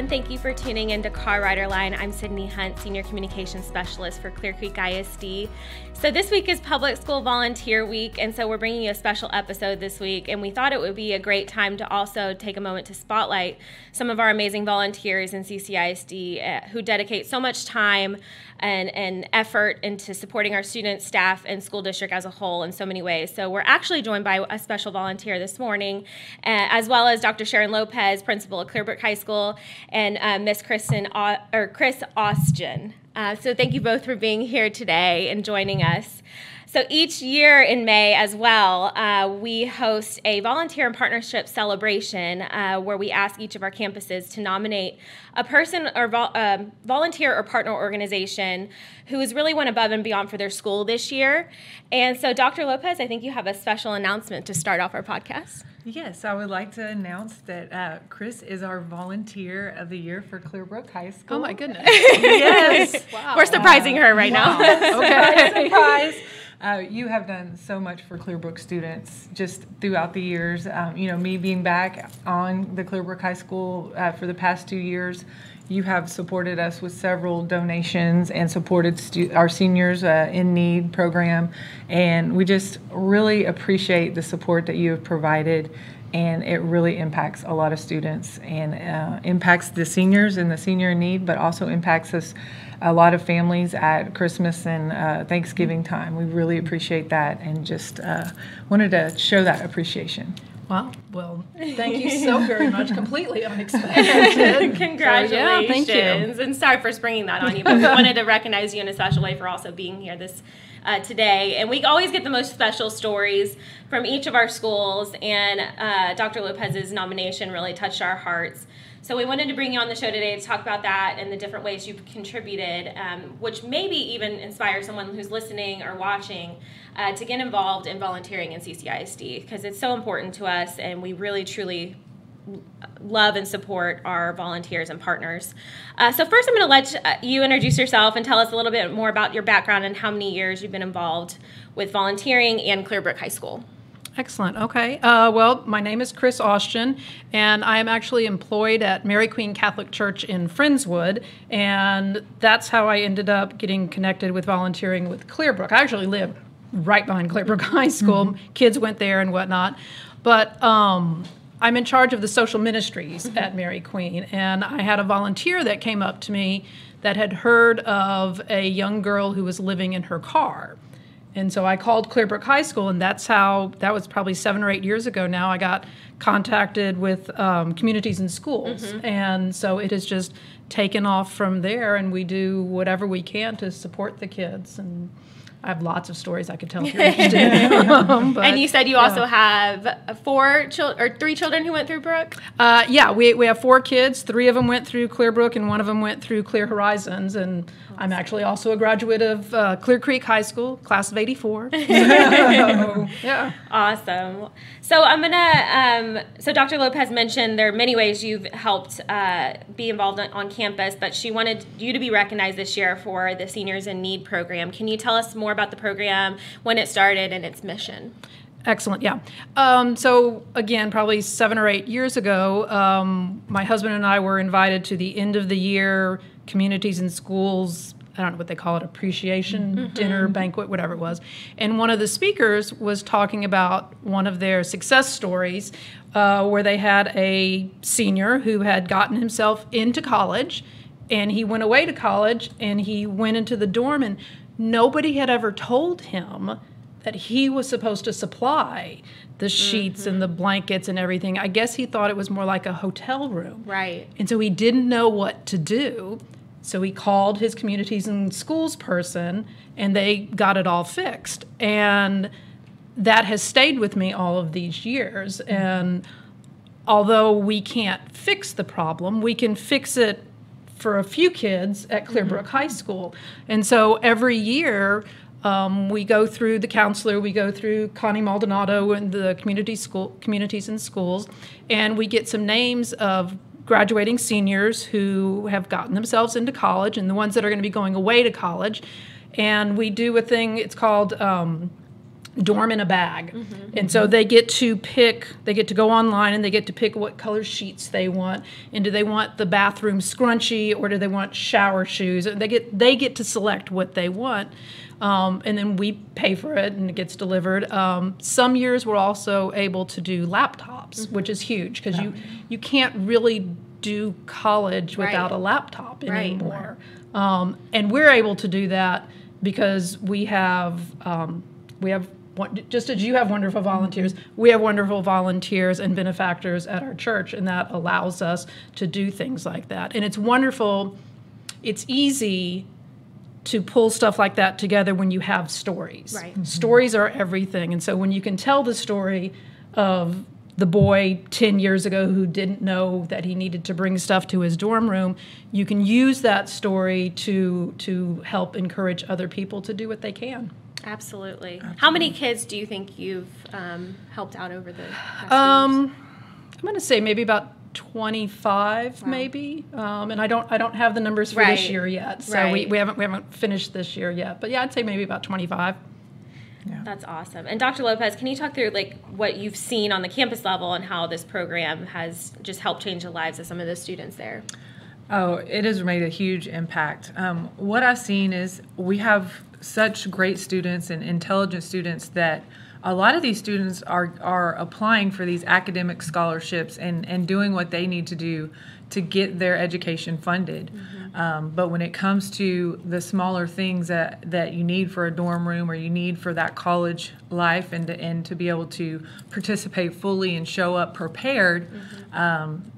Thank you for tuning into Car Rider Line. I'm Sydney Hunt, Senior Communications Specialist for Clear Creek ISD. So this week is Public School Volunteer Week, and so we're bringing you a special episode this week, and we thought it would be a great time to also take a moment to spotlight some of our amazing volunteers in CCISD who dedicate so much time and effort into supporting our students, staff, and school district as a whole in so many ways. So we're actually joined by a special volunteer this morning, as well as Dr. Sharon Lopez, principal of Clearbrook High School, and Miss Chris Austin. So thank you both for being here today and joining us. So each year in May as well, we host a volunteer and partnership celebration where we ask each of our campuses to nominate a person or volunteer or partner organization who has really went above and beyond for their school this year. And so Dr. Lopez, I think you have a special announcement to start off our podcast. Yes, I would like to announce that Chris is our Volunteer of the Year for Clearbrook High School. Oh my goodness. Yes. Wow. We're surprising her right now. Okay. Surprise. You have done so much for Clearbrook students just throughout the years. Me being back on the Clearbrook High School for the past 2 years, you have supported us with several donations and supported our seniors in need program, and we just really appreciate the support that you have provided, and it really impacts a lot of students and impacts the seniors and the senior in need, but also impacts us a lot of families at Christmas and Thanksgiving time. We really appreciate that and just wanted to show that appreciation. Wow. Well, thank you so very much. Completely unexpected. Congratulations. So, yeah, thank you. And sorry for springing that on you, but we wanted to recognize you in a special way for also being here today. And we always get the most special stories from each of our schools, and Dr. Lopez's nomination really touched our hearts. So we wanted to bring you on the show today to talk about that and the different ways you've contributed, which maybe even inspire someone who's listening or watching to get involved in volunteering in CCISD, because it's so important to us, and we really, truly love and support our volunteers and partners. So first I'm going to let you introduce yourself and tell us a little bit more about your background and how many years you've been involved with volunteering and Clearbrook High School. Excellent. Okay. Well, my name is Chris Austin, and I am actually employed at Mary Queen Catholic Church in Friendswood, and that's how I ended up getting connected with volunteering with Clearbrook. I actually live right behind Clearbrook High School. Mm-hmm. Kids went there and whatnot, but I'm in charge of the social ministries at Mary Queen, and I had a volunteer that came up to me that had heard of a young girl who was living in her car. And so I called Clearbrook High School, and that was probably 7 or 8 years ago now. I got contacted with communities and schools. Mm-hmm. And so it has just taken off from there, and we do whatever we can to support the kids. And I have lots of stories I could tell if you're interested. And you said you also have 3 children who went through Brook? Yeah, we have 4 kids. 3 of them went through Clearbrook, and 1 of them went through Clear Horizons. And I'm actually also a graduate of Clear Creek High School, class of '84. So, yeah. Awesome. So I'm gonna. So Dr. Lopez mentioned there are many ways you've helped be involved on campus, but she wanted you to be recognized this year for the Seniors in Need program. Can you tell us more about the program, when it started, and its mission? Excellent, yeah. So again, probably 7 or 8 years ago, my husband and I were invited to the end of the year communities and schools, I don't know what they call it, appreciation dinner, banquet, whatever it was. And one of the speakers was talking about one of their success stories where they had a senior who had gotten himself into college, and he went away to college, and he went into the dorm, and nobody had ever told him that he was supposed to supply the sheets and the blankets and everything. I guess he thought it was more like a hotel room. Right. And so he didn't know what to do. So he called his communities and schools person, and they got it all fixed. And that has stayed with me all of these years. And although we can't fix the problem, we can fix it for a few kids at Clearbrook High School. And so every year, we go through the counselor, we go through Connie Maldonado and the communities and schools, and we get some names of graduating seniors who have gotten themselves into college and the ones that are going to be going away to college. And we do a thing, it's called dorm in a bag. And so they get to go online and they get to pick what color sheets they want. And do they want the bathroom scrunchie or do they want shower shoes? And they get to select what they want. And then we pay for it and it gets delivered. Some years we're also able to do laptops, which is huge because you can't really do college without a laptop anymore. And we're able to do that because we have just as you have wonderful volunteers, we have wonderful volunteers and benefactors at our church, and that allows us to do things like that. And it's wonderful. It's easy to pull stuff like that together when you have stories. Right. Stories are everything. And so when you can tell the story of the boy 10 years ago who didn't know that he needed to bring stuff to his dorm room, you can use that story to help encourage other people to do what they can. Absolutely. How many kids do you think you've helped out over the past years? I'm going to say maybe about 25, maybe. And I don't have the numbers for this year yet, so we haven't finished this year yet. But yeah, I'd say maybe about 25. Yeah. That's awesome. And Dr. Lopez, can you talk through what you've seen on the campus level and how this program has just helped change the lives of some of the students there? Oh, it has made a huge impact. What I've seen is we have such great students and intelligent students that a lot of these students are applying for these academic scholarships and doing what they need to do to get their education funded. But when it comes to the smaller things that you need for a dorm room or you need for that college life and to be able to participate fully and show up prepared,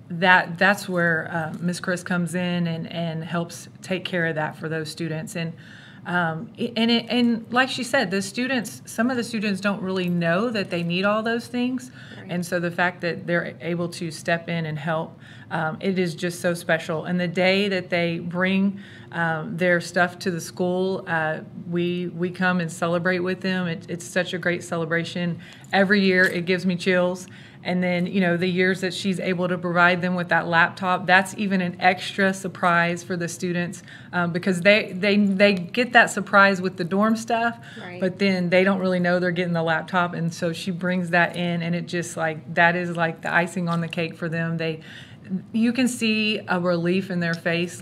that's where Ms. Chris comes in and helps take care of that for those students. And like she said, some of the students don't really know that they need all those things. And so the fact that they're able to step in and help, it is just so special. And the day that they bring their stuff to the school, we come and celebrate with them. It's such a great celebration. Every year it gives me chills. And then, the years that she's able to provide them with that laptop, that's even an extra surprise for the students because they get that surprise with the dorm stuff, but then they don't really know they're getting the laptop. And so she brings that in, and it just that is like the icing on the cake for them. You can see a relief in their face,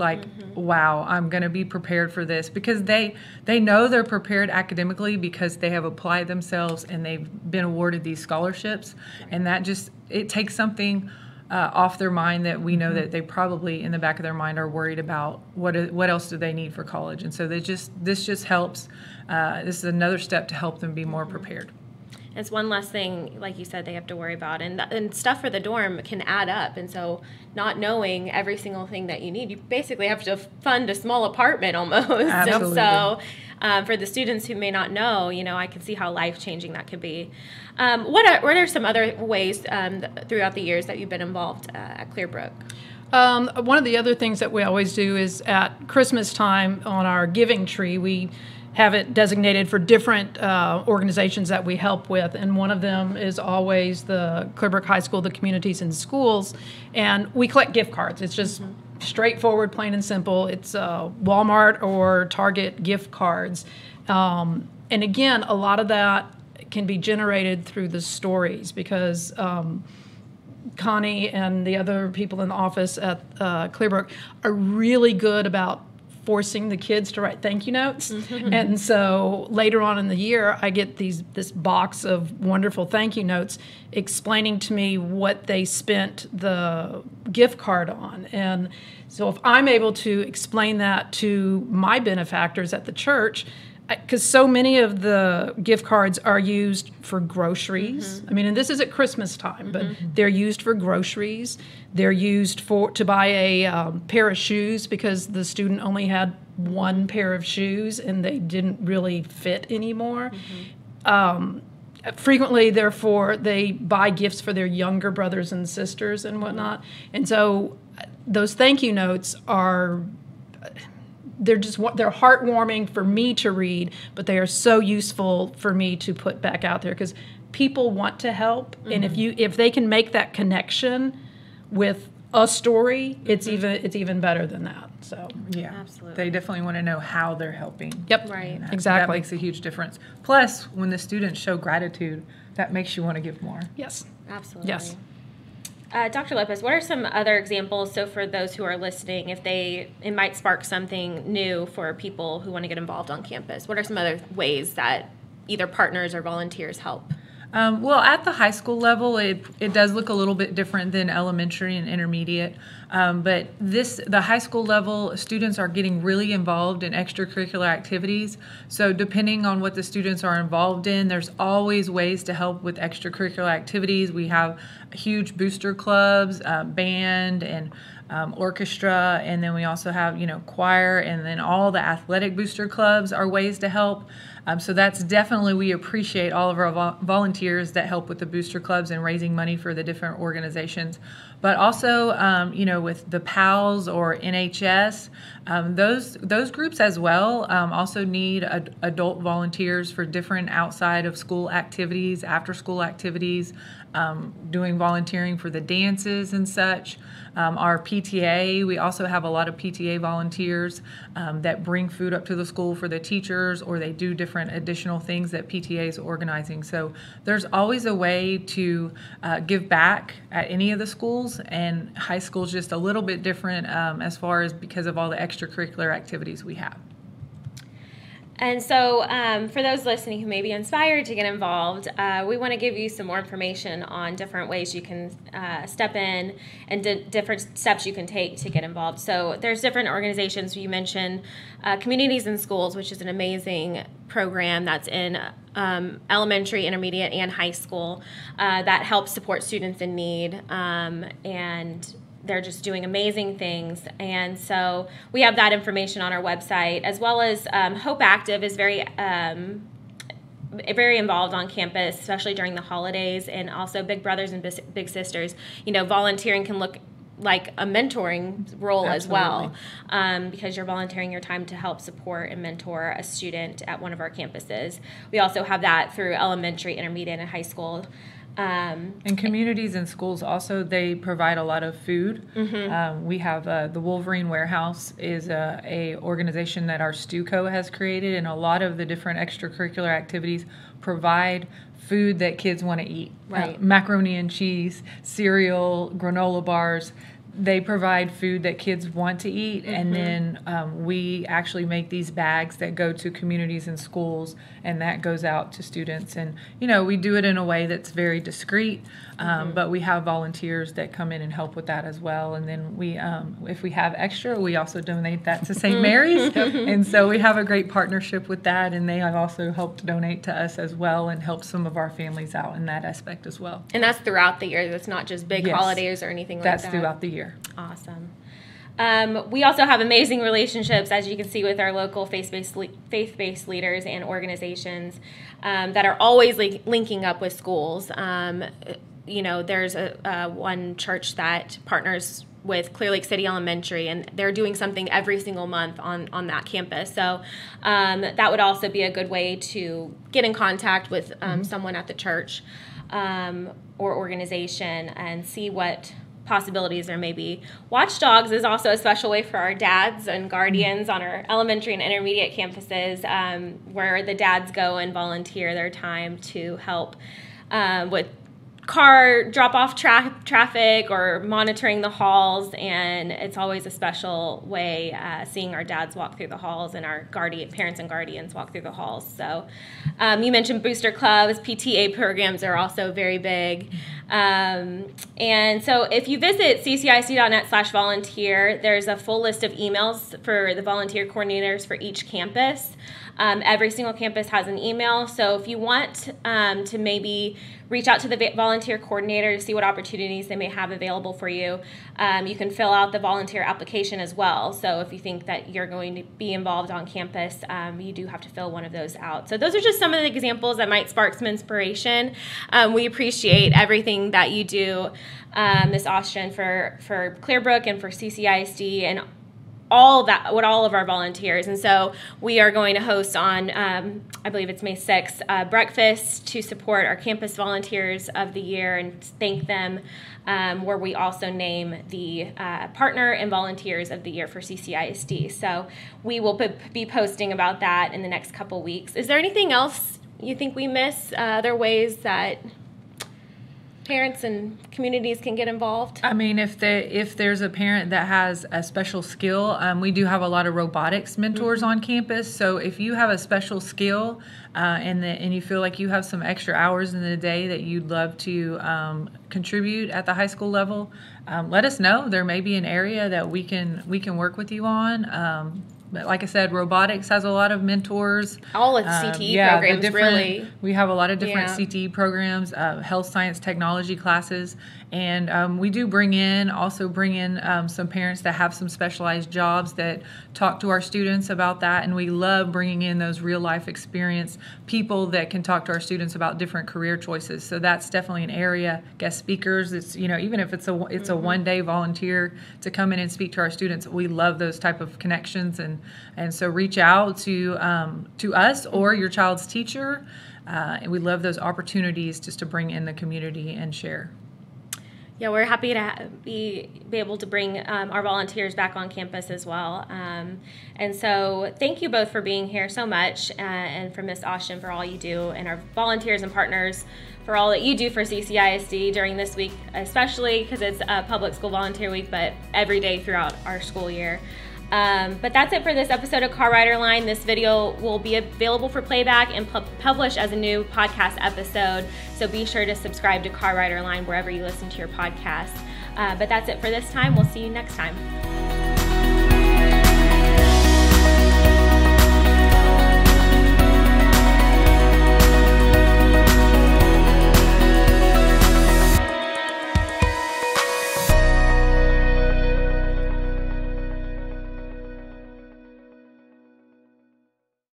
wow, I'm going to be prepared for this, because they know they're prepared academically because they have applied themselves and they've been awarded these scholarships, and that it takes something off their mind that we know that they probably in the back of their mind are worried about what else do they need for college. And so this just helps. This is another step to help them be more prepared. It's one less thing, like you said, they have to worry about. And stuff for the dorm can add up. And so not knowing every single thing that you need, you basically have to fund a small apartment almost. Absolutely. And so for the students who may not know, I can see how life-changing that could be. What are some other ways throughout the years that you've been involved at Clearbrook? One of the other things that we always do is at Christmas time on our giving tree, we have it designated for different organizations that we help with, and one of them is always the Clearbrook High School, the Communities in Schools, and we collect gift cards. It's just straightforward, plain and simple. It's Walmart or Target gift cards, and again, a lot of that can be generated through the stories because Connie and the other people in the office at Clearbrook are really good about forcing the kids to write thank you notes. And so later on in the year, I get this box of wonderful thank you notes explaining to me what they spent the gift card on. And so if I'm able to explain that to my benefactors at the church, because so many of the gift cards are used for groceries. I mean, and this is at Christmas time, but they're used for groceries. They're used to buy a pair of shoes because the student only had one pair of shoes and they didn't really fit anymore. Frequently, therefore, they buy gifts for their younger brothers and sisters and whatnot. And so those thank you notes are... they're heartwarming for me to read, but they are so useful for me to put back out there because people want to help, and if they can make that connection with a story, it's even better than that. So yeah, absolutely. They definitely want to know how they're helping. Yep, right, exactly. That makes a huge difference. Plus, when the students show gratitude, that makes you want to give more. Yes, absolutely. yes. Dr. Lopez, what are some other examples? So for those who are listening, it might spark something new for people who want to get involved on campus. What are some other ways that either partners or volunteers help? Well, at the high school level, it does look a little bit different than elementary and intermediate. But the high school level, students are getting really involved in extracurricular activities. So depending on what the students are involved in, there's always ways to help with extracurricular activities. We have huge booster clubs, band, and orchestra, and then we also have choir, and then all the athletic booster clubs are ways to help. So that's definitely, we appreciate all of our volunteers that help with the booster clubs and raising money for the different organizations. But also, with the PALS or NHS, those groups as well also need adult volunteers for different outside of school activities, after school activities, doing volunteering for the dances and such. Our PTA, we also have a lot of PTA volunteers that bring food up to the school for the teachers, or they do different additional things that PTA is organizing. So there's always a way to give back at any of the schools, and high school is just a little bit different as far as because of all the extracurricular activities we have. And so for those listening who may be inspired to get involved, we want to give you some more information on different ways you can step in and different steps you can take to get involved. So there's different organizations. You mentioned Communities in Schools, which is an amazing program that's in elementary, intermediate, and high school that helps support students in need, and they're just doing amazing things. And so we have that information on our website, as well as Hope Active is very involved on campus, especially during the holidays, and also Big Brothers and Big Sisters. Volunteering can look like a mentoring role as well, because you're volunteering your time to help support and mentor a student at one of our campuses. We also have that through elementary, intermediate, and high school. And Communities in Schools also, they provide a lot of food. We have the Wolverine Warehouse is a organization that our STUCO has created, and a lot of the different extracurricular activities provide food that kids want to eat. Right. Macaroni and cheese, cereal, granola bars. They provide food that kids want to eat, and then we actually make these bags that go to Communities in Schools, and that goes out to students. And we do it in a way that's very discreet, but we have volunteers that come in and help with that as well. And then we, if we have extra, we also donate that to St. Mary's, and so we have a great partnership with that, and they have also helped donate to us as well and help some of our families out in that aspect as well. And that's throughout the year. That's not just big holidays or anything like that. That's throughout the year. Awesome. We also have amazing relationships, as you can see, with our local faith-based leaders and organizations that are always linking up with schools. There's one church that partners with Clear Lake City Elementary, and they're doing something every single month on that campus. So that would also be a good way to get in contact with someone at the church or organization and see what possibilities there may be. Watchdogs is also a special way for our dads and guardians on our elementary and intermediate campuses, where the dads go and volunteer their time to help with car drop-off traffic or monitoring the halls, and it's always a special way seeing our dads walk through the halls and our parents and guardians walk through the halls. So you mentioned booster clubs, PTA programs are also very big. And so if you visit ccisd.net/volunteer, there's a full list of emails for the volunteer coordinators for each campus. Every single campus has an email, so if you want to maybe reach out to the volunteer coordinator to see what opportunities they may have available for you, you can fill out the volunteer application as well. So if you think that you're going to be involved on campus, you do have to fill one of those out. So those are just some of the examples that might spark some inspiration. We appreciate everything that you do, Ms. Austin, for Clearbrook and for CCISD, and all of our volunteers. And so we are going to host on, I believe it's May 6th, breakfast to support our campus volunteers of the year and thank them, where we also name the partner and volunteers of the year for CCISD. So we will be posting about that in the next couple weeks. Is there anything else you think we miss? Other ways that parents and communities can get involved? I mean, if there's a parent that has a special skill, we do have a lot of robotics mentors on campus. So if you have a special skill and you feel like you have some extra hours in the day that you'd love to contribute at the high school level, let us know. There may be an area that we can work with you on. But like I said, robotics has a lot of mentors. All of CTE programs, really. We have a lot of different CTE programs, health science technology classes. And we do bring in some parents that have some specialized jobs that talk to our students about that. And we love bringing in those real life experience people that can talk to our students about different career choices. So that's definitely an area. Guest speakers, it's, even if it's a one-day volunteer to come in and speak to our students, we love those type of connections. And so reach out to us or your child's teacher. And we love those opportunities just to bring in the community and share. Yeah, we're happy to be able to bring our volunteers back on campus as well. And so thank you both for being here so much, and for Ms. Austin for all you do, and our volunteers and partners for all that you do for CCISD during this week, especially because it's a public school volunteer week, but every day throughout our school year. But that's it for this episode of Car Rider Line. This video will be available for playback and published as a new podcast episode. So be sure to subscribe to Car Rider Line wherever you listen to your podcasts. But that's it for this time. We'll see you next time.